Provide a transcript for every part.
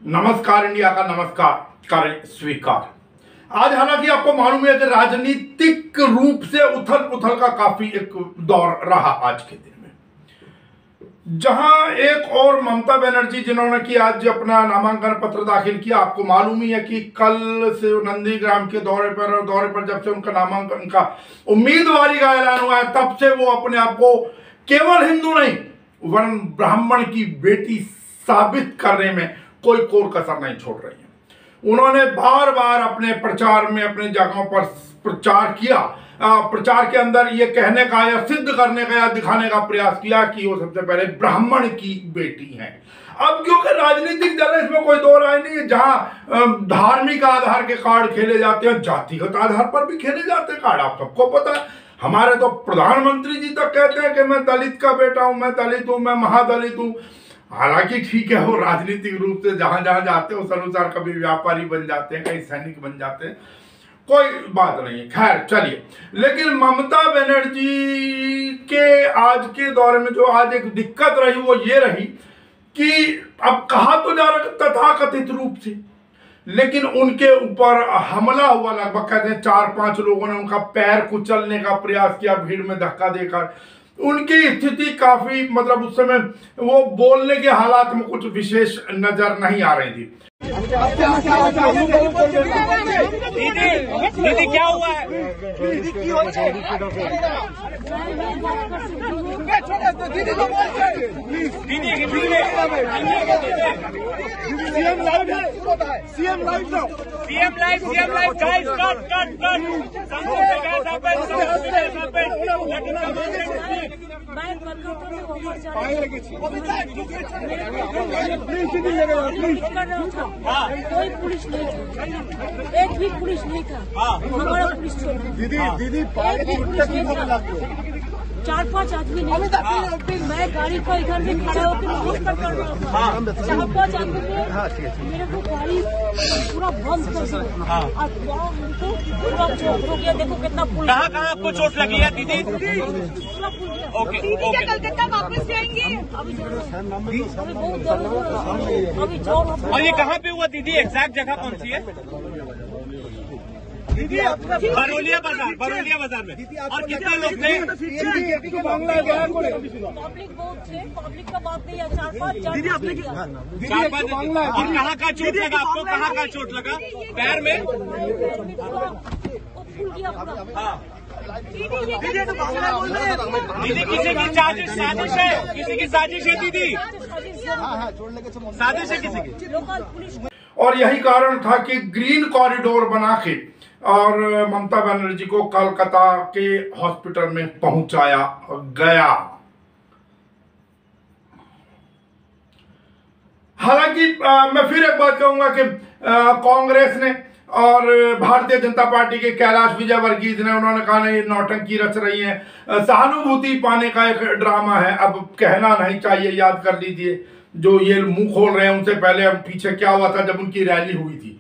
नमस्कार इंडिया का नमस्कार करें स्वीकार। आज हालांकि आपको मालूम है कि राजनीतिक रूप से उथल पुथल का काफी एक दौर रहा आज के दिन में, जहां एक और ममता बनर्जी जिन्होंने कि आज अपना नामांकन पत्र दाखिल किया। आपको मालूम ही है कि कल से नंदीग्राम के दौरे पर जब से उनका नामांकन का उम्मीदवारी का ऐलान हुआ है, तब से वो अपने आप को केवल हिंदू नहीं वरन ब्राह्मण की बेटी साबित करने में कोई कोर कसर नहीं छोड़ रही है। उन्होंने बार बार अपने प्रचार में अपने जगहों पर प्रचार किया, प्रचार के अंदर ये कहने का या सिद्ध करने का या दिखाने का प्रयास किया कि वो सबसे पहले ब्राह्मण की बेटी हैं। अब क्योंकि राजनीतिक दल है, इसमें कोई दो राय नहीं है। जहां धार्मिक आधार के कार्ड खेले जाते हैं, जातिगत आधार पर भी खेले जाते हैं कार्ड, आप सबको पता है। हमारे तो प्रधानमंत्री जी तक कहते हैं कि मैं दलित का बेटा हूं, मैं दलित हूं, मैं महादलित हूं। हालांकि ठीक है, वो राजनीतिक रूप से जहां जहां जाते हैं उस अनुसार कभी व्यापारी बन जाते हैं, कहीं सैनिक बन जाते हैं, कोई बात नहीं है। खैर चलिए, लेकिन ममता बनर्जी के आज के दौरे में जो आज एक दिक्कत रही वो ये रही कि अब कहा तो जा रहा तथाकथित रूप से, लेकिन उनके ऊपर हमला हुआ। लगभग कहते हैं 4-5 लोगों ने उनका पैर कुचलने का प्रयास किया, भीड़ में धक्का देकर। उनकी स्थिति काफी मतलब उस समय वो बोलने के हालात में कुछ विशेष नजर नहीं आ रही थी। दीदी क्या हुआ है? सीएम लाइव गाइस कट कोई पुलिस नहीं था, एक भी पुलिस नहीं था। हमारा पुलिस दीदी 4-5 आदमी नहीं था। फिर मैं गाड़ी को इधर भी खड़ा होकर नोट कर रहा था। 4-5 आदमी ने मेरे को गाड़ी पूरा बंद कर दिया और हमको पूरा चोट हो गया। देखो कितना पुल। कहाँ आपको चोट लगी है दीदी? पूरा पुल गया। ओके क्या कलकत्ता वापस जाएंगे? अभी बहुत दर्द हो रहा है, अभी जोर। और ये कहाँ पे हुआ दीदी? एग्जैक्ट जगह कौन सी है दीदी? बरौलिया बाजार में। और कितने लोग थे? पब्लिक बहुत थे, पब्लिक का बात नहीं है। 4-5 और कहाँ का चोट लगा आपको? कहाँ का चोट लगा? पैर में? फूल गया पूरा। हाँ दीदी, किसी की साजिश है? किसी की साजिश है दीदी? साजिश है किसी की? और यही कारण था कि ग्रीन कॉरिडोर बना के और ममता बनर्जी को कोलकाता के हॉस्पिटल में पहुंचाया गया। हालांकि मैं फिर एक बात कहूंगा कि कांग्रेस ने और भारतीय जनता पार्टी के कैलाश विजयवर्गीय ने उन्होंने कहा नहीं, ये नौटंकी रच रही है, सहानुभूति पाने का एक ड्रामा है। अब कहना नहीं चाहिए, याद कर लीजिए जो ये मुंह खोल रहे हैं उनसे पहले हम पीछे क्या हुआ था जब उनकी रैली हुई थी।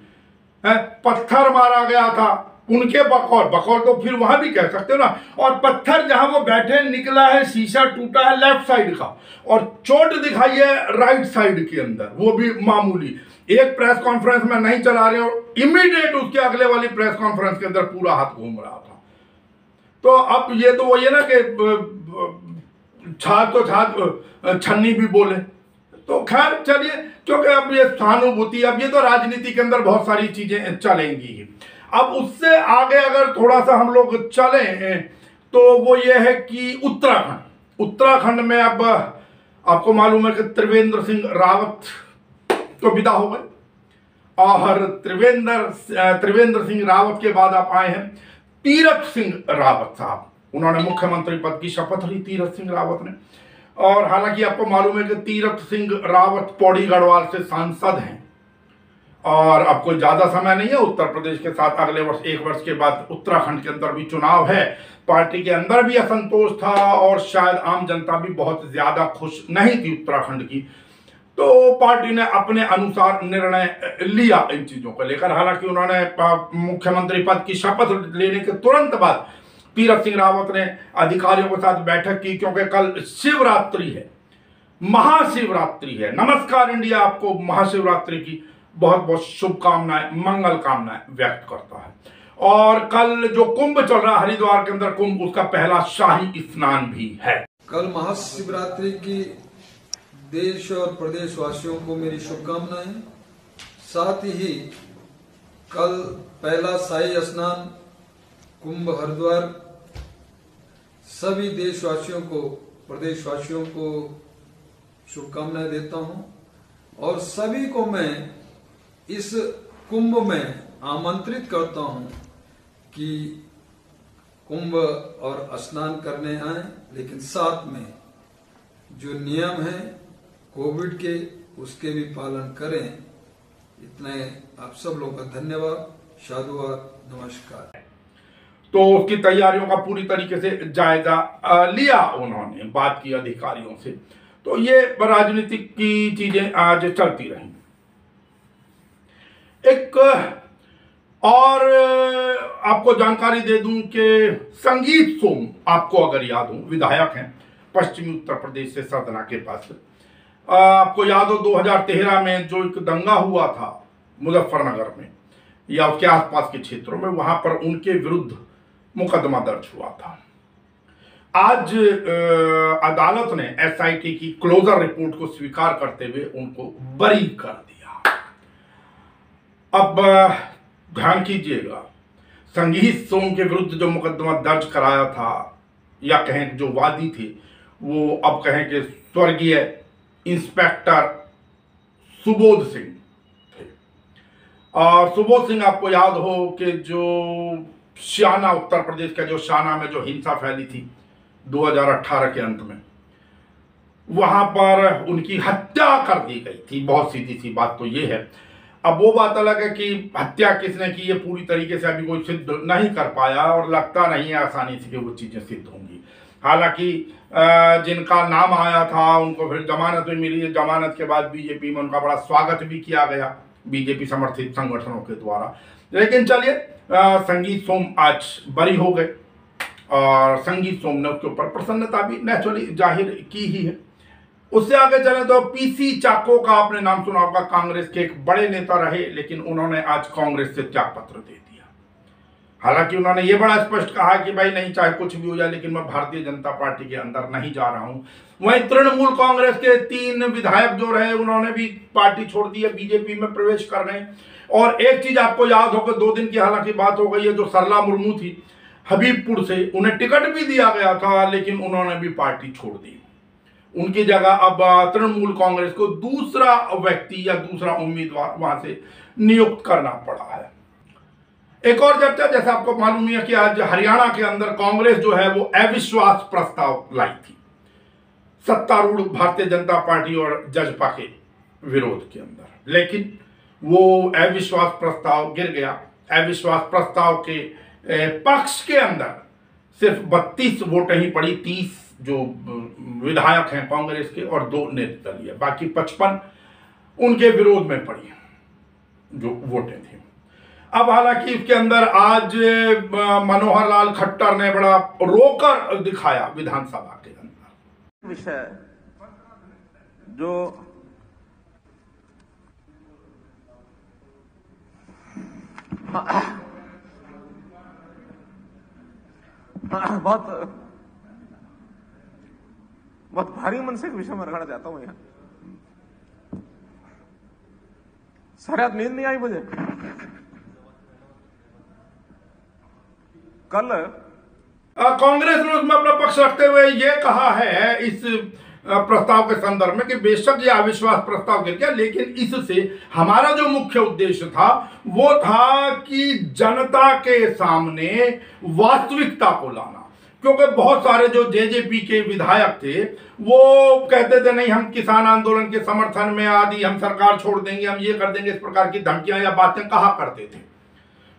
पत्थर मारा गया था उनके बकौल तो फिर वहां भी कह सकते हो ना। और पत्थर जहां वो बैठे निकला है, शीशा टूटा है लेफ्ट साइड का, और चोट दिखाई है राइट साइड के अंदर, वो भी मामूली। एक प्रेस कॉन्फ्रेंस में नहीं चला रहे और इमीडिएट उसके अगले वाली प्रेस कॉन्फ्रेंस के अंदर पूरा हाथ घूम रहा था। तो अब ये तो वो ये ना कि छन्नी भी बोले। तो खैर चलिए, क्योंकि अब ये सहानुभूति, अब ये तो राजनीति के अंदर बहुत सारी चीजें चलेंगी। अब उससे आगे अगर थोड़ा सा हम लोग चलें तो वो ये है कि उत्तराखंड में अब आपको मालूम है कि त्रिवेंद्र सिंह रावत तो विदा हो गए, और त्रिवेंद्र सिंह रावत के बाद आप आए हैं तीरथ सिंह रावत साहब। उन्होंने मुख्यमंत्री पद की शपथ ली, तीरथ सिंह रावत ने। और हालांकि आपको मालूम है कि तीरथ सिंह रावत पौड़ी गढ़वाल से सांसद हैं, और अब कोई ज्यादा समय नहीं है। उत्तर प्रदेश के साथ अगले वर्ष 1 वर्ष के बाद उत्तराखंड के अंदर भी चुनाव है। पार्टी के अंदर भी असंतोष था और शायद आम जनता भी बहुत ज्यादा खुश नहीं थी उत्तराखंड की। तो पार्टी ने अपने अनुसार निर्णय लिया इन चीजों को लेकर। हालांकि उन्होंने मुख्यमंत्री पद की शपथ लेने के तुरंत बाद तीरथ सिंह रावत ने अधिकारियों के साथ बैठक की, क्योंकि कल शिवरात्रि है, महाशिवरात्रि है। नमस्कार इंडिया आपको महाशिवरात्रि की बहुत बहुत शुभकामनाएं, मंगल कामनाएं व्यक्त करता है। और कल जो कुंभ चल रहा है हरिद्वार के अंदर कुंभ, उसका पहला शाही स्नान भी है। कल महाशिवरात्रि की देश और प्रदेश वासियों को मेरी शुभकामनाएं। साथ ही कल पहला शाही स्नान कुंभ हरिद्वार, सभी देशवासियों को, प्रदेशवासियों को शुभकामनाएं देता हूं और सभी को मैं इस कुंभ में आमंत्रित करता हूं कि कुंभ और स्नान करने आए, लेकिन साथ में जो नियम है कोविड के, उसके भी पालन करें। इतने आप सब लोगों का धन्यवाद, साधुवाद, नमस्कार। तो उसकी तैयारियों का पूरी तरीके से जायजा लिया उन्होंने, बात की अधिकारियों से। तो ये राजनीतिक की चीजें आज चलती रही। एक और आपको जानकारी दे दूं कि संगीत सोम, आपको अगर याद हो, विधायक हैं पश्चिमी उत्तर प्रदेश से सरदना के पास। आपको याद हो 2013 में जो एक दंगा हुआ था मुजफ्फरनगर में या उसके आसपास के क्षेत्रों में, वहां पर उनके विरुद्ध मुकदमा दर्ज हुआ था। आज अदालत ने एसआईटी की क्लोजर रिपोर्ट को स्वीकार करते हुए उनको बरी कर दिया। अब ध्यान कीजिएगा, संगीत सोम के विरुद्ध जो मुकदमा दर्ज कराया था, या कहें जो वादी थे, वो अब कहें कि स्वर्गीय इंस्पेक्टर सुबोध सिंह थे। और सुबोध सिंह, आपको याद हो कि जो शाना, उत्तर प्रदेश का जो शाना में जो हिंसा फैली थी 2018 के अंत में, वहां पर उनकी हत्या कर दी गई थी। बहुत सीधी सी बात तो ये है। अब वो बात अलग है कि हत्या किसने की, ये पूरी तरीके से अभी कोई सिद्ध नहीं कर पाया और लगता नहीं है आसानी से कि वो चीजें सिद्ध होंगी। हालांकि जिनका नाम आया था उनको फिर जमानत भी मिली है। जमानत के बाद बीजेपी में उनका बड़ा स्वागत भी किया गया बीजेपी समर्थित संगठनों के द्वारा। लेकिन चलिए, संगीत सोम आज बरी हो गए और संगीत सोम ने उसके ऊपर प्रसन्नता भी नेचुरली जाहिर की ही है। उससे आगे चले तो पीसी चाको का आपने नाम सुना होगा, कांग्रेस के एक बड़े नेता रहे, लेकिन उन्होंने आज कांग्रेस से त्याग पत्र दे दिया। हालांकि उन्होंने ये बड़ा स्पष्ट कहा कि भाई नहीं, चाहे कुछ भी हो जाए, लेकिन मैं भारतीय जनता पार्टी के अंदर नहीं जा रहा हूं। वहीं तृणमूल कांग्रेस के 3 विधायक जो रहे, उन्होंने भी पार्टी छोड़ दी है, बीजेपी में प्रवेश कर रहे हैं। और एक चीज आपको याद होगा, 2 दिन की हालांकि बात हो गई है, जो सरला मुर्मू थी हबीबपुर से, उन्हें टिकट भी दिया गया था, लेकिन उन्होंने भी पार्टी छोड़ दी। उनकी जगह अब तृणमूल कांग्रेस को दूसरा व्यक्ति या दूसरा उम्मीदवार वहां से नियुक्त करना पड़ा है। एक और चर्चा, जैसा आपको मालूम है कि आज हरियाणा के अंदर कांग्रेस जो है वो अविश्वास प्रस्ताव लाई थी सत्तारूढ़ भारतीय जनता पार्टी और जजपा के विरोध के अंदर, लेकिन वो अविश्वास प्रस्ताव गिर गया। अविश्वास प्रस्ताव के पक्ष के अंदर सिर्फ 32 वोटें ही पड़ी, 30 जो विधायक हैं कांग्रेस के और 2 निर्दलीय, बाकी 55 उनके विरोध में पड़ी जो वोटें थी। अब हालांकि इसके अंदर आज मनोहर लाल खट्टर ने बड़ा रोकर दिखाया विधानसभा के अंदर। विषय जो बहुत भारी मन से एक विषय में रखना चाहता हूं। यहाँ सारे रात नींद नहीं आई मुझे। कल कांग्रेस ने उसमें अपना पक्ष रखते हुए ये कहा है इस प्रस्ताव के संदर्भ में कि बेशक ये अविश्वास प्रस्ताव गिर गया, लेकिन इससे हमारा जो मुख्य उद्देश्य था वो था कि जनता के सामने वास्तविकता को लाना। क्योंकि बहुत सारे जो जेजेपी के विधायक थे वो कहते थे नहीं, हम किसान आंदोलन के समर्थन में आदि, हम सरकार छोड़ देंगे, हम ये कर देंगे, इस प्रकार की धमकियां या बातें कहा करते थे।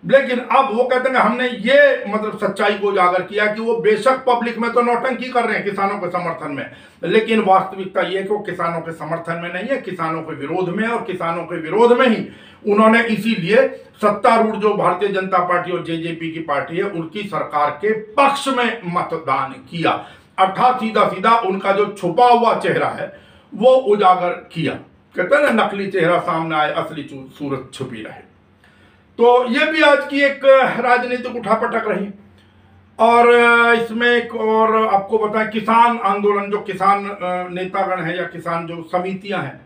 लेकिन अब वो कहते हैं हमने ये मतलब सच्चाई को उजागर किया कि वो बेशक पब्लिक में तो नौटंकी कर रहे हैं किसानों के समर्थन में, लेकिन वास्तविकता ये है कि वो किसानों के समर्थन में नहीं है, किसानों के विरोध में। और किसानों के विरोध में ही उन्होंने इसीलिए सत्तारूढ़ जो भारतीय जनता पार्टी और जेजेपी की पार्टी है उनकी सरकार के पक्ष में मतदान किया। अर्थात सीधा सीधा उनका जो छुपा हुआ चेहरा है वो उजागर किया। कहते हैं ना, नकली चेहरा सामने आए, असली सूरत छुपी रहे। तो ये भी आज की एक राजनीतिक उठापटक रही। और इसमें एक और आपको बताएं, किसान आंदोलन, जो किसान नेतागण हैं या किसान जो समितियां हैं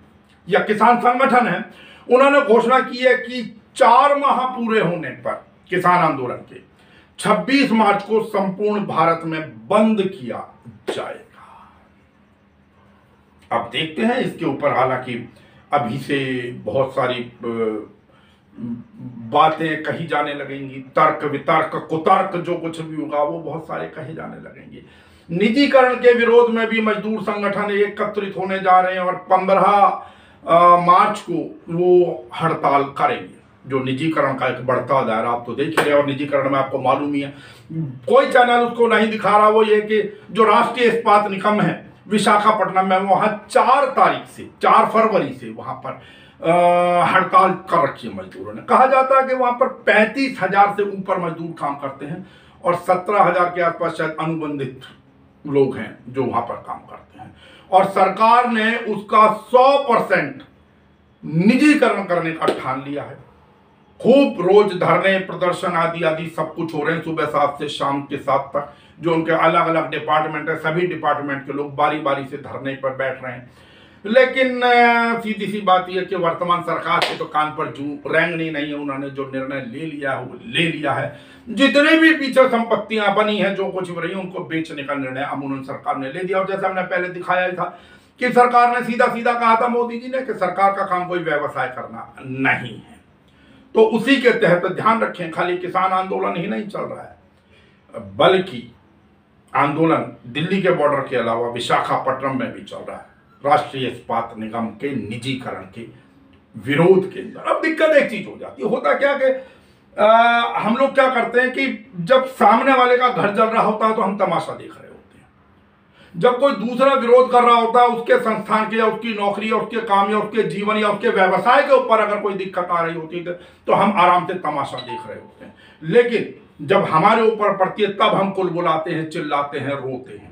या किसान संगठन हैं, उन्होंने घोषणा की है कि 4 माह पूरे होने पर किसान आंदोलन के 26 मार्च को संपूर्ण भारत में बंद किया जाएगा। अब देखते हैं इसके ऊपर, हालांकि अभी से बहुत सारी बातें कही जाने लगेंगी, तर्क वितर्क कुतर्क जो कुछ भी होगा वो बहुत सारे कहे जाने लगेंगे। निजीकरण के विरोध में भी मजदूर संगठन एकत्रित होने जा रहे हैं और 15 मार्च को वो हड़ताल करेंगे। जो निजीकरण का एक बढ़ता दायरा आप तो देख रहे हैं, और निजीकरण में आपको मालूम ही है, कोई चैनल उसको नहीं दिखा रहा, वो ये कि जो राष्ट्रीय इस्पात निगम है विशाखापट्टनम में, वहां 4 फरवरी से वहां पर हड़ताल कर रखी है मजदूरों ने। कहा जाता है कि वहां पर 35,000 से ऊपर मजदूर काम करते हैं और 17,000 के आसपास शायद अनुबंधित लोग हैं जो वहां पर काम करते हैं। और सरकार ने उसका 100% निजीकरण करने का ठान लिया है। खूब रोज धरने, प्रदर्शन आदि आदि सब कुछ हो रहे हैं, सुबह 7 से शाम के 7 तक। जो उनके अलग अलग डिपार्टमेंट है, सभी डिपार्टमेंट के लोग बारी बारी से धरने पर बैठ रहे हैं। लेकिन सीधी सी बात यह कि वर्तमान सरकार के तो कान पर जू रेंगनी नहीं है। उन्होंने जो निर्णय ले लिया है वो ले लिया है। जितने भी पीछे संपत्तियां बनी हैं, जो कुछ भी रही, उनको बेचने का निर्णय अमूमन सरकार ने ले दिया। और जैसा हमने पहले दिखाया ही था कि सरकार ने सीधा सीधा कहा था मोदी जी ने कि सरकार का काम कोई व्यवसाय करना नहीं है। तो उसी के तहत ध्यान रखें, खाली किसान आंदोलन ही नहीं चल रहा है, बल्कि आंदोलन दिल्ली के बॉर्डर के अलावा विशाखापट्टनम में भी चल रहा है, राष्ट्रीय इस्पात निगम के निजीकरण के विरोध के अंदर। अब दिक्कत एक चीज हो जाती है, होता क्या कि हम लोग क्या करते हैं कि जब सामने वाले का घर जल रहा होता है तो हम तमाशा देख रहे होते हैं। जब कोई दूसरा विरोध कर रहा होता है, उसके संस्थान के या उसकी नौकरी या उसके काम या उसके जीवन या उसके व्यवसाय के ऊपर अगर कोई दिक्कत आ रही होती है तो हम आराम से तमाशा देख रहे होते हैं। लेकिन जब हमारे ऊपर पड़ती है तब हम कुलबुलाते हैं, चिल्लाते हैं, रोते हैं।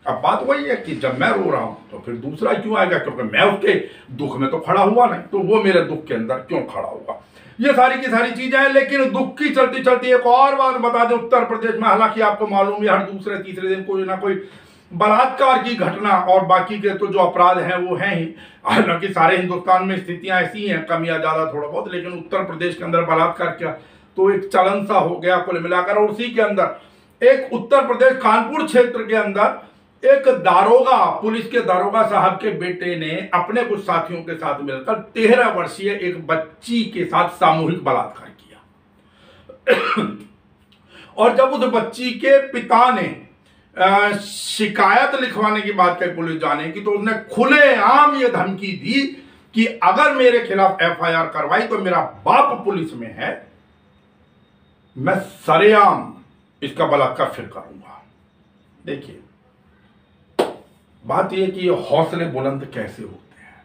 अब बात वही है कि जब मैं रो रहा हूं तो फिर दूसरा क्यों आएगा, क्योंकि मैं उसके दुख में तो खड़ा हुआ नहीं, तो वो मेरे दुख के अंदर क्यों खड़ा होगा। ये सारी की सारी चीजें हैं। लेकिन दुख की चलती चलती एक और बात बता दें, उत्तर प्रदेश में हालांकि आपको मालूम है हर दूसरे तीसरे दिन कोई ना कोई बलात्कार की घटना, और बाकी के तो जो अपराध हैं वो हैं ही। हालांकि सारे हिंदुस्तान में स्थितियां ऐसी हैं, कम या ज्यादा थोड़ा बहुत, लेकिन उत्तर प्रदेश के अंदर बलात्कार क्या तो एक चलन सा हो गया कुल मिलाकर। और उसी के अंदर एक उत्तर प्रदेश कानपुर क्षेत्र के अंदर एक दारोगा, पुलिस के दारोगा साहब के बेटे ने अपने कुछ साथियों के साथ मिलकर 13 वर्षीय एक बच्ची के साथ सामूहिक बलात्कार किया। और जब उस बच्ची के पिता ने शिकायत लिखवाने की बात कही पुलिस जाने की, तो उसने खुलेआम ये धमकी दी कि अगर मेरे खिलाफ FIR करवाई तो मेरा बाप पुलिस में है, मैं सरेआम इसका बलात्कार फिर करूंगा। देखिए बात यह कि ये हौसले बुलंद कैसे होते हैं,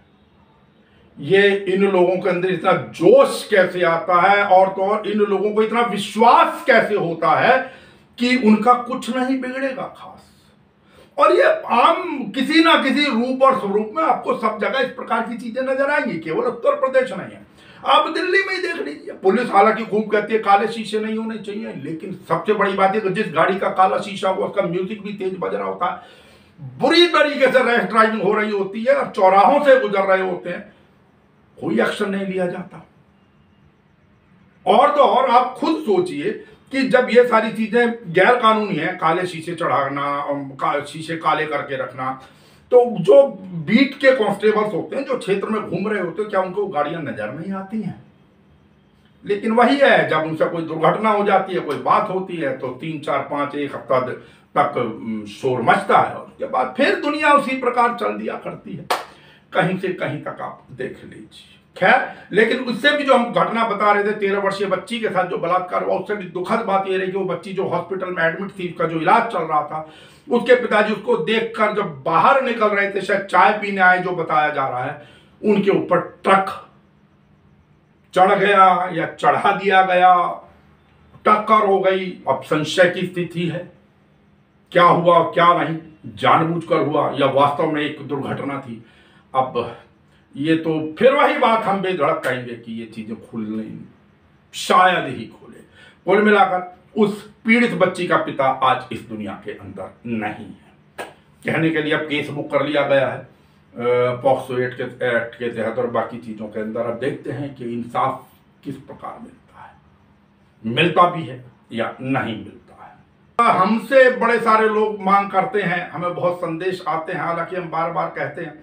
ये इन लोगों के अंदर इतना जोश कैसे आता है, और तो और इन लोगों को इतना विश्वास कैसे होता है कि उनका कुछ नहीं बिगड़ेगा खास। और ये आम किसी ना किसी रूप और स्वरूप में आपको सब जगह इस प्रकार की चीजें नजर आएंगी, केवल उत्तर प्रदेश नहीं है, आप दिल्ली में ही देख लीजिए। पुलिस हालांकि खूब कहती है काले शीशे नहीं होने चाहिए, लेकिन सबसे बड़ी बात है कि जिस गाड़ी का काला शीशा हुआ उसका म्यूजिक भी तेज बज रहा होता है, बुरी तरीके से रैश ड्राइविंग हो रही होती है और चौराहों से गुजर रहे होते हैं, कोई एक्शन नहीं लिया जाता। और तो और आप खुद सोचिए कि जब ये सारी चीजें गैर कानूनी है, काले शीशे चढ़ाना, शीशे काले करके रखना, तो जो बीट के कांस्टेबल्स होते हैं जो क्षेत्र में घूम रहे होते हैं, क्या उनको गाड़ियां नजर नहीं आती हैं? लेकिन वही है, जब उनसे कोई दुर्घटना हो जाती है, कोई बात होती है, तो 3, 4, 5 एक हफ्ता तक शोर मचता है, और उसके बाद फिर दुनिया उसी प्रकार चल दिया करती है, कहीं से कहीं तक आप देख लीजिए। खैर, लेकिन उससे भी जो हम घटना बता रहे थे 13 वर्षीय बच्ची के साथ जो बलात्कार हुआ, उससे भी दुखद बात यह रही कि वो बच्ची जो हॉस्पिटल में एडमिट थी, उसका जो इलाज चल रहा था, उसके पिताजी उसको देखकर जब बाहर निकल रहे थे, शायद चाय पीने आए जो बताया जा रहा है, उनके ऊपर ट्रक चढ़ गया या चढ़ा दिया गया, टक्कर हो गई। अब संशय की स्थिति है, क्या हुआ क्या नहीं, जानबूझकर हुआ या वास्तव में एक दुर्घटना थी। अब ये तो फिर वही बात हम बेधड़क कहेंगे कि ये चीजें खुल नहीं, शायद ही खुले। कुल मिलाकर उस पीड़ित बच्ची का पिता आज इस दुनिया के अंदर नहीं है। कहने के लिए अब केस बुक कर लिया गया है पॉक्सो एक्ट के तहत और बाकी चीजों के अंदर। अब देखते हैं कि इंसाफ किस प्रकार मिलता है, मिलता भी है या नहीं मिलता है। हमसे बड़े सारे लोग मांग करते हैं, हमें बहुत संदेश आते हैं, हालांकि हम बार बार कहते हैं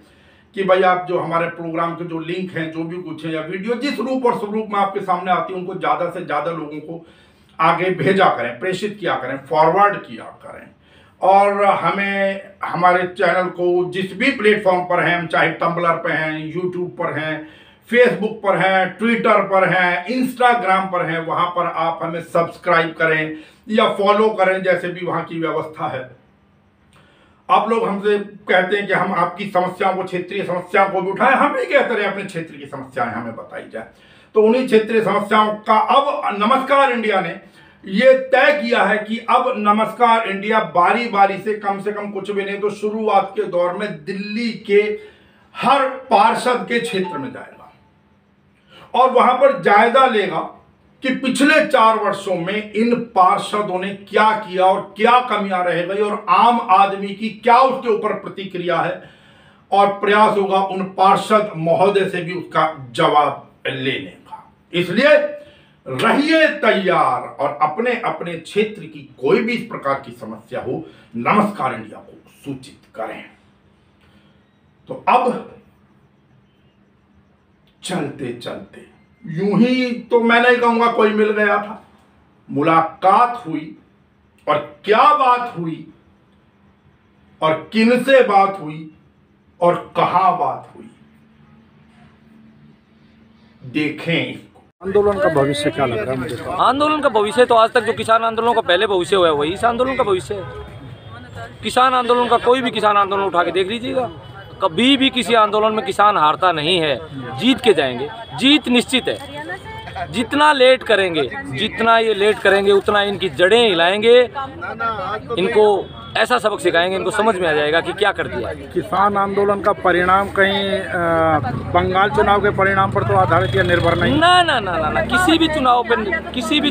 कि भाई आप जो हमारे प्रोग्राम के जो लिंक हैं, जो भी कुछ है या वीडियो जिस रूप और स्वरूप में आपके सामने आती है, उनको ज़्यादा से ज़्यादा लोगों को आगे भेजा करें, प्रेषित किया करें, फॉरवर्ड किया करें। और हमें हमारे चैनल को जिस भी प्लेटफॉर्म पर हैं, हम चाहे टम्बलर पर हैं, यूट्यूब पर हैं, फेसबुक पर हैं, ट्विटर पर हैं, इंस्टाग्राम पर हैं, वहाँ पर आप हमें सब्सक्राइब करें या फॉलो करें, जैसे भी वहाँ की व्यवस्था है। आप लोग हमसे कहते हैं कि हम आपकी समस्याओं को, क्षेत्रीय समस्याओं को भी उठाएं, हम भी कहते रहे अपने क्षेत्र की समस्याएं हमें बताई जाए। तो उन्हीं क्षेत्रीय समस्याओं का अब नमस्कार इंडिया ने ये तय किया है कि अब नमस्कार इंडिया बारी बारी से कम कुछ भी नहीं तो शुरुआत के दौर में दिल्ली के हर पार्षद के क्षेत्र में जाएगा और वहां पर जायजा लेगा कि पिछले 4 वर्षों में इन पार्षदों ने क्या किया और क्या कमियां रह गई और आम आदमी की क्या उसके ऊपर प्रतिक्रिया है, और प्रयास होगा उन पार्षद महोदय से भी उसका जवाब लेने का। इसलिए रहिए तैयार और अपने अपने क्षेत्र की कोई भी इस प्रकार की समस्या हो, नमस्कार इंडिया को सूचित करें। तो अब चलते चलते यूं ही तो मैं नहीं कहूंगा कोई मिल गया था, मुलाकात हुई और क्या बात हुई और किनसे बात हुई और कहां बात हुई, देखें इसको। आंदोलन का भविष्य क्या लग रहा है मुझे? आंदोलन का भविष्य तो आज तक जो किसान आंदोलन का पहले भविष्य हुआ है वही इस आंदोलन का भविष्य है। किसान आंदोलन का कोई भी किसान आंदोलन उठा के देख लीजिएगा, कभी भी किसी आंदोलन में किसान हारता नहीं है, जीत के जाएंगे, जीत निश्चित है। जितना लेट करेंगे, जितना ये लेट करेंगे उतना इनकी जड़ें हिलाएंगे, इनको ऐसा सबक सिखाएंगे, इनको समझ में आ जाएगा कि क्या कर दिया। किसान आंदोलन का परिणाम कहीं बंगाल चुनाव के परिणाम पर तो आधारित या निर्भर नहीं? ना ना ना ना ना, किसी भी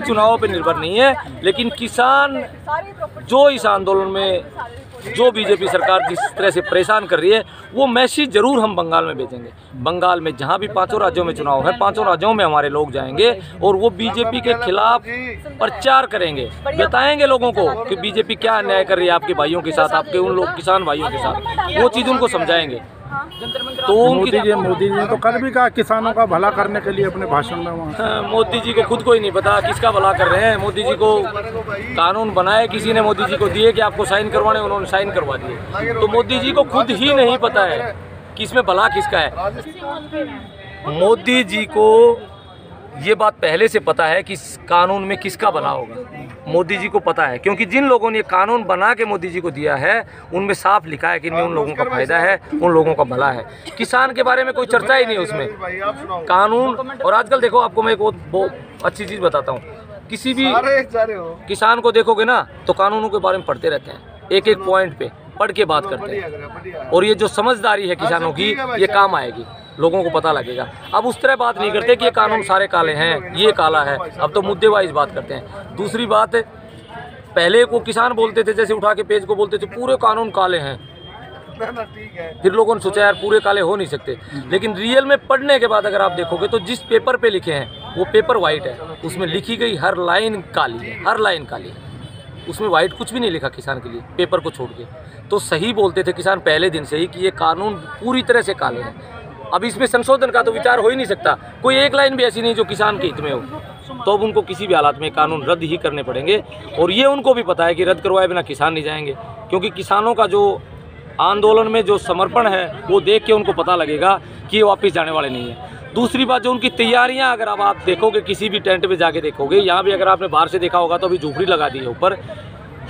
चुनाव पे निर्भर नहीं है। लेकिन किसान जो इस आंदोलन में जो बीजेपी सरकार जिस तरह से परेशान कर रही है, वो मैसेज जरूर हम बंगाल में भेजेंगे। बंगाल में जहाँ भी 5 राज्यों में चुनाव है, 5 राज्यों में हमारे लोग जाएंगे और वो बीजेपी के खिलाफ प्रचार करेंगे, बताएंगे लोगों को कि बीजेपी क्या अन्याय कर रही है आपके भाइयों के साथ, आपके उन लोग किसान भाइयों के साथ, वो चीज़ उनको समझाएंगे। तो मोदी जी ने तो कल भी कहा किसानों का भला करने के लिए अपने भाषण में वहाँ। मोदी जी को खुद को ही नहीं पता किसका भला कर रहे हैं। मोदी जी को कानून बनाए किसी ने, मोदी जी को दिए कि आपको साइन करवाने, उन्होंने साइन करवा दिए। तो मोदी जी को खुद ही नहीं पता है कि इसमें भला किसका है। मोदी जी को ये बात पहले से पता है कि इस कानून में किसका भला होगा। मोदी जी को पता है, क्योंकि जिन लोगों ने कानून बना के मोदी जी को दिया है उनमें साफ लिखा है कि इनमें उन लोगों का फायदा है, उन लोगों का भला है। किसान के बारे में कोई चर्चा ही नहीं है उसमें। कानून, और आजकल देखो आपको मैं एक बहुत अच्छी चीज़ बताता हूँ, किसी भी किसान को देखोगे ना तो कानूनों के बारे में पढ़ते रहते हैं, एक एक पॉइंट पे पढ़ के बात करते हैं। और ये जो समझदारी है किसानों की, ये काम आएगी, लोगों को पता लगेगा। अब उस तरह बात नहीं करते कि ये कानून सारे काले हैं, ये काला है। अब तो मुद्दे वाइज बात करते हैं। दूसरी बात, पहले को किसान बोलते थे, जैसे उठा के पेज को बोलते थे पूरे कानून काले हैं, फिर लोगों ने सोचा यार पूरे काले हो नहीं सकते। लेकिन रियल में पढ़ने के बाद अगर आप देखोगे तो जिस पेपर पे लिखे हैं वो पेपर वाइट है, उसमें लिखी गई हर लाइन काली है, हर लाइन काली है, उसमें वाइट कुछ भी नहीं लिखा किसान के लिए, पेपर को छोड़ के। तो सही बोलते थे किसान पहले दिन से ही कि ये कानून पूरी तरह से काले हैं। अब इसमें संशोधन का तो विचार हो ही नहीं सकता, कोई एक लाइन भी ऐसी नहीं जो किसान के हित में हो। तो अब उनको किसी भी हालात में कानून रद्द ही करने पड़ेंगे। और ये उनको भी पता है कि रद्द करवाए बिना किसान नहीं जाएंगे, क्योंकि किसानों का जो आंदोलन में जो समर्पण है वो देख के उनको पता लगेगा कि ये वापस जाने वाले नहीं है। दूसरी बात, जो उनकी तैयारियां अगर अब आप देखोगे, किसी भी टेंट में जाके देखोगे, यहाँ भी अगर आपने बाहर से देखा होगा तो अभी झोपड़ी लगा दी है ऊपर,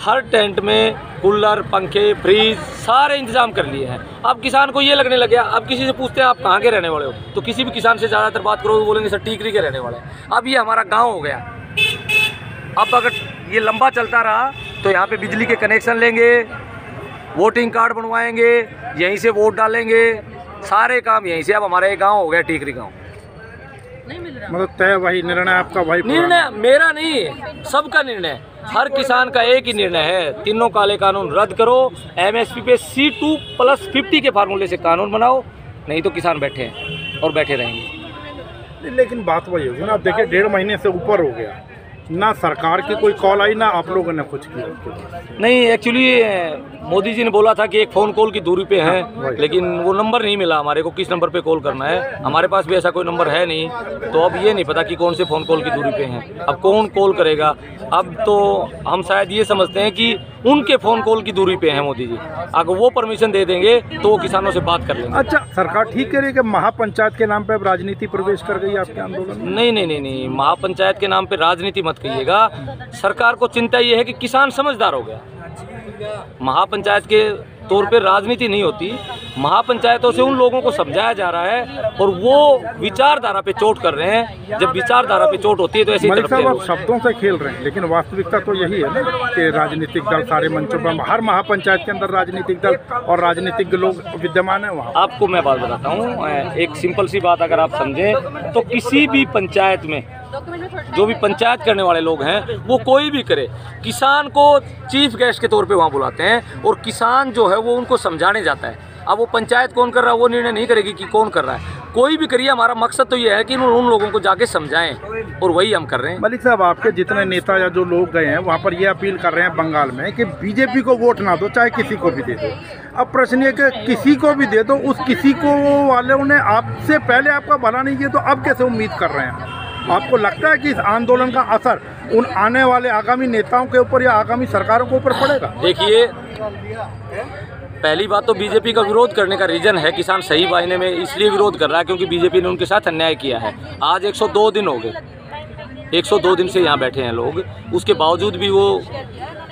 हर टेंट में कूलर, पंखे, फ्रिज सारे इंतजाम कर लिए हैं। अब किसान को ये लगने लग गया, अब किसी से पूछते हैं आप कहाँ के रहने वाले हो, तो किसी भी किसान से ज़्यादातर बात करोगे बोलेंगे सर टीकरी के रहने वाले हैं। अब ये हमारा गांव हो गया। अब अगर ये लंबा चलता रहा तो यहाँ पे बिजली के कनेक्शन लेंगे, वोटिंग कार्ड बनवाएंगे, यहीं से वोट डालेंगे, सारे काम यहीं से। अब हमारा एक गाँव हो गया टीकरी गाँव। मतलब तय वही निर्णय आपका, वही निर्णय मेरा नहीं है, सबका निर्णय। हर किसान का एक ही निर्णय है, तीनों काले कानून रद्द करो, MSP पे C2+50 के फार्मूले से कानून बनाओ, नहीं तो किसान बैठे हैं और बैठे रहेंगे। लेकिन बात वही होगी ना, आप देखिए 1.5 महीने से ऊपर हो गया, ना सरकार की कोई कॉल आई, ना आप लोगों ने कुछ किया। नहीं, एक्चुअली मोदी जी ने बोला था कि एक फ़ोन कॉल की दूरी पे हैं, लेकिन वो नंबर नहीं मिला हमारे को, किस नंबर पे कॉल करना है। हमारे पास भी ऐसा कोई नंबर है नहीं, तो अब ये नहीं पता कि कौन से फ़ोन कॉल की दूरी पे हैं। अब कौन कॉल करेगा? अब तो हम शायद ये समझते हैं कि उनके फ़ोन कॉल की दूरी पे हैं मोदी जी। अगर वो परमिशन दे देंगे तो वो किसानों से बात कर लेंगे। अच्छा, सरकार ठीक कह रही है कि महापंचायत के नाम पे अब राजनीति प्रवेश कर गई आपके आंदोलन में? नहीं, महापंचायत के नाम पे राजनीति मत कहिएगा। सरकार को चिंता ये है कि किसान समझदार हो गया। महापंचायत के तौर पे राजनीति नहीं होती, महापंचायतों से उन लोगों को समझाया जा रहा है और वो विचारधारा पे चोट कर रहे हैं। जब विचारधारा पे चोट होती है तो ऐसे मलिक साहब, आप शब्दों से खेल रहे हैं, लेकिन वास्तविकता तो यही है ना कि राजनीतिक दल सारे मंचों पर, हर महापंचायत के अंदर राजनीतिक दल और राजनीतिक लोग विद्यमान है वहाँ। आपको मैं बात बताता हूँ, एक सिंपल सी बात अगर आप समझें तो किसी भी पंचायत में जो भी पंचायत करने वाले लोग हैं, वो कोई भी करे, किसान को चीफ गेस्ट के तौर पे वहाँ बुलाते हैं और किसान जो है वो उनको समझाने जाता है। अब वो पंचायत कौन कर रहा है वो निर्णय नहीं करेगी कि कौन कर रहा है, कोई भी करिए। हमारा मकसद तो ये है कि उन लोगों को जाके समझाएं और वही हम कर रहे हैं। मलिक साहब, आपके जितने नेता या जो लोग गए हैं वहाँ पर ये अपील कर रहे हैं बंगाल में कि बीजेपी को वोट ना दो, चाहे किसी को भी दे दो। अब प्रश्न ये कि किसी को भी दे दो, उस किसी को वालों ने आपसे पहले आपका भला नहीं किया, तो अब कैसे उम्मीद कर रहे हैं? आपको लगता है कि इस आंदोलन का असर उन आने वाले आगामी नेताओं के ऊपर या आगामी सरकारों के ऊपर पड़ेगा? देखिए, पहली बात तो बीजेपी का विरोध करने का रीजन है, किसान सही मायने में इसलिए विरोध कर रहा है क्योंकि बीजेपी ने उनके साथ अन्याय किया है। आज 102 दिन हो गए, 102 दिन से यहाँ बैठे हैं लोग, उसके बावजूद भी वो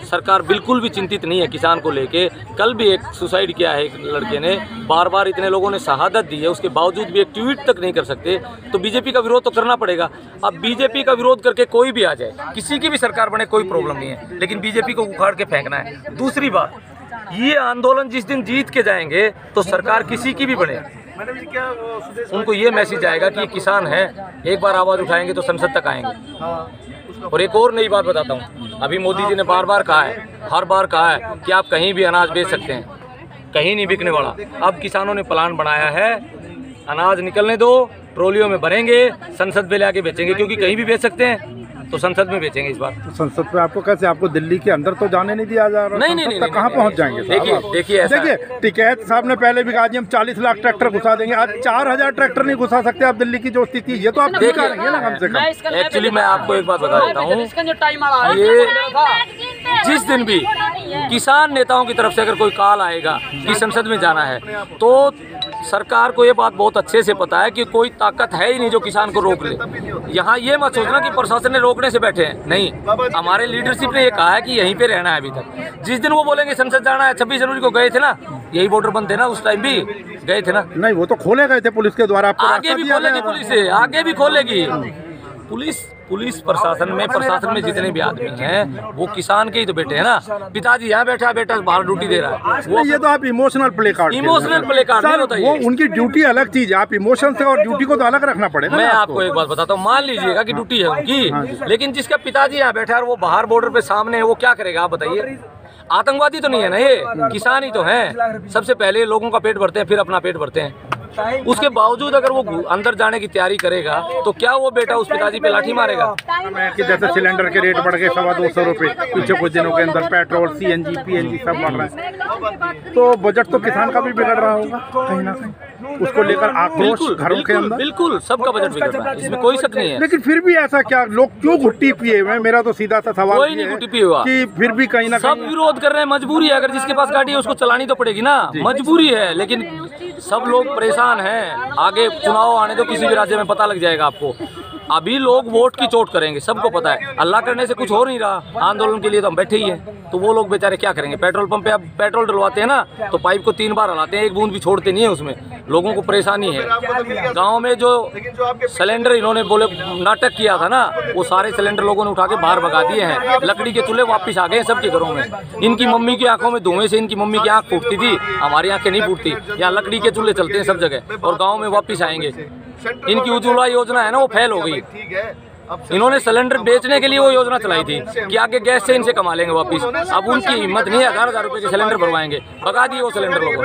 सरकार बिल्कुल भी चिंतित नहीं है किसान को लेके। कल भी एक सुसाइड किया है एक लड़के ने, बार बार इतने लोगों ने शहादत दी है, उसके बावजूद भी एक ट्वीट तक नहीं कर सकते। तो बीजेपी का विरोध तो करना पड़ेगा। अब बीजेपी का विरोध करके कोई भी आ जाए, किसी की भी सरकार बने, कोई प्रॉब्लम नहीं है, लेकिन बीजेपी को उखाड़ के फेंकना है। दूसरी बात, ये आंदोलन जिस दिन जीत के जाएंगे तो सरकार किसी की भी बने, उनको ये मैसेज आएगा कि ये किसान है, एक बार आवाज़ उठाएंगे तो संसद तक आएंगे। और एक और नई बात बताता हूँ, अभी मोदी जी ने बार बार कहा है, हर बार कहा है कि आप कहीं भी अनाज बेच सकते हैं, कहीं नहीं बिकने वाला। अब किसानों ने प्लान बनाया है, अनाज निकलने दो, ट्रोलियों में भरेंगे, संसद में ले आके बेचेंगे, क्योंकि कहीं भी बेच सकते हैं तो संसद में बेचेंगे इस बार। तो संसद पे आपको कैसे, आपको दिल्ली के अंदर तो जाने नहीं दिया जा रहा? नहीं, कहाँ पहुँच जाएंगे? देखिए टिकैत साहब ने पहले भी कहा जी हम 40 लाख ट्रैक्टर घुसा देंगे, आज 4000 ट्रैक्टर नहीं घुसा सकते आप दिल्ली की जो स्थिति, ये तो आप दिखा रहे हैं ना कम से कम। एक्चुअली मैं आपको एक बात बता देता हूँ, ये जिस दिन भी किसान नेताओं की तरफ से अगर कोई कॉल आएगा कि संसद में जाना है, तो सरकार को ये बात बहुत अच्छे से पता है कि कोई ताकत है ही नहीं जो किसान को रोक ले। यहाँ ये मत सोचना कि प्रशासन ने रोकने से बैठे हैं, नहीं, हमारे लीडरशिप ने ये कहा है कि यहीं पे रहना है अभी तक। जिस दिन वो बोलेंगे संसद जाना है, 26 जनवरी को गए थे ना, यही बॉर्डर बंद थे ना, उस टाइम भी गए थे ना। नहीं, वो तो खोले गए थे पुलिस के द्वारा, आगे भी खोलेगी पुलिस, आगे भी खोलेगी पुलिस। प्रशासन में जितने भी आदमी हैं वो किसान के ही तो बेटे हैं ना। पिताजी यहाँ बैठा, बेटा बाहर ड्यूटी दे रहा है, वो ये तो आप इमोशनल प्ले कार्ड नहीं होता। वो उनकी ड्यूटी अलग चीज है, आप इमोशन से और ड्यूटी को तो अलग रखना पड़ेगा। मैं आपको एक बात बताता हूँ, मान लीजिएगा कि ड्यूटी है उनकी, लेकिन जिसका पिताजी यहाँ बैठा है और वो बाहर बॉर्डर पे सामने है, वो क्या करेगा आप बताइए? आतंकवादी तो नहीं है ना, ये किसान ही तो है। सबसे पहले लोगों का पेट भरते हैं, फिर अपना पेट भरते हैं। उसके बावजूद अगर वो अंदर जाने की तैयारी करेगा तो क्या वो बेटा उस पिताजी पे लाठी मारेगा? कि जैसे सिलेंडर के रेट बढ़ गए 225 रुपये पीछे कुछ दिनों के अंदर, पेट्रोल, CNG, PNG सब बढ़ रहा है, तो बजट तो किसान का भी बिगड़ रहा होगा कहीं ना कहीं, उसको लेकर आक्रोश घरों के अंदर। बिल्कुल सबका बजट बिगड़ रहा है, इसमें कोई शक नहीं है। लेकिन फिर भी ऐसा क्या, लोग क्यों घुट्टी पिए हुए हैं? मेरा तो सीधा सा सवाल कोई नहीं घुट्टी पिए हुआ, कि फिर भी कहीं ना सब विरोध कर रहे हैं, मजबूरी है। अगर जिसके पास गाड़ी है उसको चलानी तो पड़ेगी ना, मजबूरी है। लेकिन सब लोग परेशान हैं, आगे चुनाव आने दो, किसी भी राज्य में पता लग जाएगा आपको। अभी लोग वोट की चोट करेंगे, सबको पता है। अल्लाह करने से कुछ हो नहीं रहा, आंदोलन के लिए तो हम बैठे ही हैं। तो वो लोग बेचारे क्या करेंगे? पेट्रोल पंप पे अब पेट्रोल डलवाते हैं ना, तो पाइप को 3 बार हलाते हैं, एक बूंद भी छोड़ते नहीं है उसमें। लोगों को परेशानी है। गाँव में जो सिलेंडर इन्होंने बोले नाटक किया था ना, वो सारे सिलेंडर लोगों ने उठा के बाहर भगा दिए हैं। लकड़ी के चूल्हे वापस आ गए हैं सबके घरों में। इनकी मम्मी की आंखों में धुएं से इनकी मम्मी की आंख फूटती थी, हमारी आंखें नहीं फूटती। यहाँ लकड़ी के चूल्हे चलते हैं सब जगह, और गाँव में वापस आएंगे। इनकी उज्ज्वला योजना है ना, वो फेल हो गई। इन्होंने सिलेंडर बेचने के लिए वो योजना चलाई थी कि आगे गैस से इनसे कमा लेंगे वापस। अब उनकी हिम्मत नहीं है, 1000 रुपए के सिलेंडर भरवाएंगे, भगा दिए वो सिलेंडर लोगों।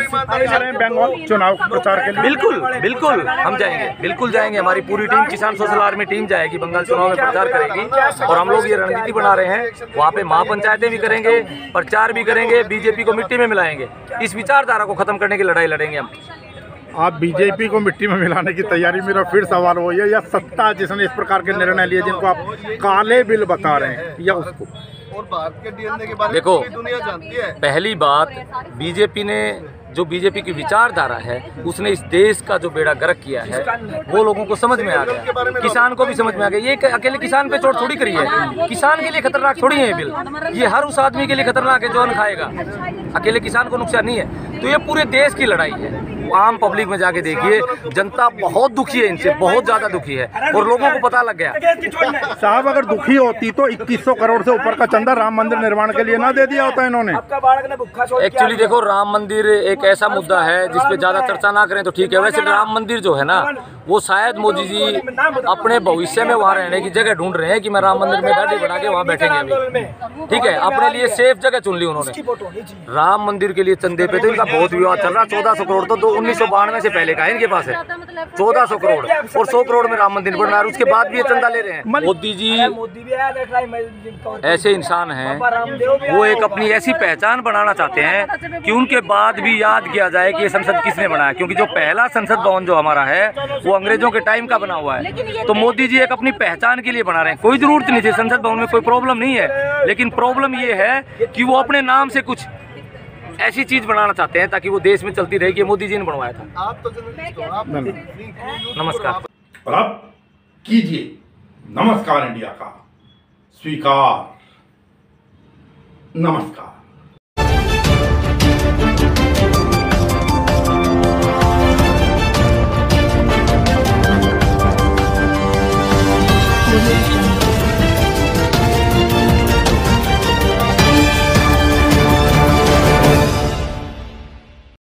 बंगाल चुनाव प्रचार के लिए बिल्कुल बिल्कुल हम जाएंगे, बिल्कुल जाएंगे। हमारी पूरी टीम, किसान सोशल आर्मी टीम जाएगी, बंगाल चुनाव में प्रचार करेगी। और हम लोग ये रणनीति बना रहे हैं, वहाँ पे महापंचायतें भी करेंगे, प्रचार भी करेंगे, बीजेपी को मिट्टी में मिलाएंगे। इस विचारधारा को खत्म करने की लड़ाई लड़ेंगे हम। आप बीजेपी को मिट्टी में मिलाने की तैयारी, मेरा फिर सवाल हो है, या सत्ता जिसने इस प्रकार के निर्णय लिए जिनको आप काले बिल बता रहे हैं, या उसको? और भारत के डीएनए के बारे में देखो, दुनिया जानती है। पहली बात, बीजेपी ने जो बीजेपी की विचारधारा है, उसने इस देश का जो बेड़ा गर्क किया है, वो लोगों को समझ में आ गया, किसान को भी समझ में आ गया। ये अकेले किसान पे चोट थोड़ी करी है, किसान के लिए खतरनाक थोड़ी है ये बिल। ये हर उस आदमी के लिए खतरनाक है जो अन्न खाएगा, अकेले किसान को नुकसान नहीं है। तो ये पूरे देश की लड़ाई है। आम पब्लिक में जाके देखिए, जनता बहुत दुखी है इनसे, बहुत ज्यादा दुखी है, और लोगों को पता लग गया। साहब, अगर दुखी होती तो 2100 करोड़ से ऊपर का चंदा राम मंदिर निर्माण के लिए ना दे दिया होता इन्होंने। एक्चुअली देखो, राम मंदिर एक ऐसा मुद्दा है जिसपे ज्यादा चर्चा ना करें तो ठीक है। वैसे राम मंदिर जो है ना, वो शायद मोदी जी अपने भविष्य में वहाँ रहने की जगह ढूंढ रहे हैं कि मैं राम मंदिर में दाढ़ी बढ़ा के वहाँ बैठेंगे अभी, ठीक है। अपने लिए सेफ जगह चुन ली उन्होंने। राम मंदिर के लिए चंदे पे तो इनका बहुत विवाद चल रहा। 1400 करोड़ तो 1992 से पहले का इनके पास है, 1400 करोड़, और 100 करोड़ में राम मंदिर बन रहा है। उसके बाद भी ये चंदा ले रहे हैं। मोदी जी ऐसे इंसान हैं, वो एक अपनी ऐसी पहचान बनाना चाहते हैं कि उनके बाद भी याद किया जाए कि ये संसद किसने बनाया। क्योंकि जो पहला संसद भवन जो हमारा है, वो अंग्रेजों के टाइम का बना हुआ है। तो मोदी जी एक अपनी पहचान के लिए बना रहे हैं। कोई जरूरत नहीं थी संसद भवन में, कोई प्रॉब्लम नहीं है, लेकिन प्रॉब्लम ये है कि वो अपने नाम से कुछ ऐसी चीज बनाना चाहते हैं ताकि वो देश में चलती रहे कि मोदी जी ने बनवाया था। आप तो जर्नलिस्ट हो, आप नमस्कार। और अब कीजिए नमस्कार इंडिया का स्वीकार। नमस्कार।